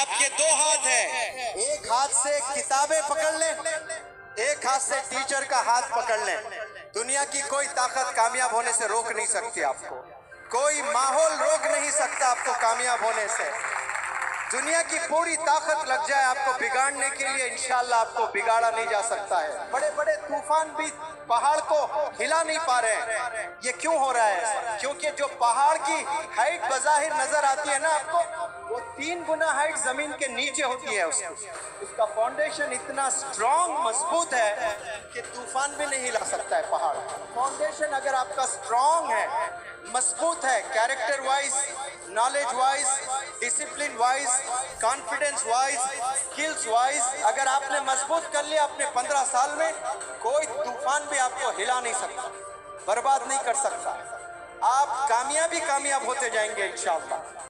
आपके दो हाथ हैं, एक हाथ से किताबें पकड़ लें, एक हाथ से टीचर का हाथ पकड़ लें। दुनिया की कोई ताकत कामयाब होने से रोक नहीं सकती आपको, कोई माहौल रोक नहीं सकता आपको कामयाब होने से। दुनिया की पूरी ताकत लग जाए आपको बिगाड़ने के लिए, इंशाल्लाह आपको बिगाड़ा नहीं जा सकता है। बड़े बड़े तूफान भी पहाड़ को हिला नहीं पा रहे हैं। ये क्यों हो रहा है? क्योंकि जो पहाड़ की हाइट बज़ाहिर नजर आती है ना आपको, वो 3 गुना हाइट जमीन के नीचे होती है। उसका फाउंडेशन इतना स्ट्रॉन्ग मजबूत है कि तूफान भी नहीं हिला सकता है पहाड़। फाउंडेशन अगर आपका स्ट्रॉन्ग है, मजबूत है, character wise, knowledge wise, discipline wise, confidence wise, skills wise, अगर आपने मजबूत कर लिया अपने 15 साल में, कोई तूफान भी आपको हिला नहीं सकता, बर्बाद नहीं कर सकता। आप कामयाब होते जाएंगे इंशाअल्लाह।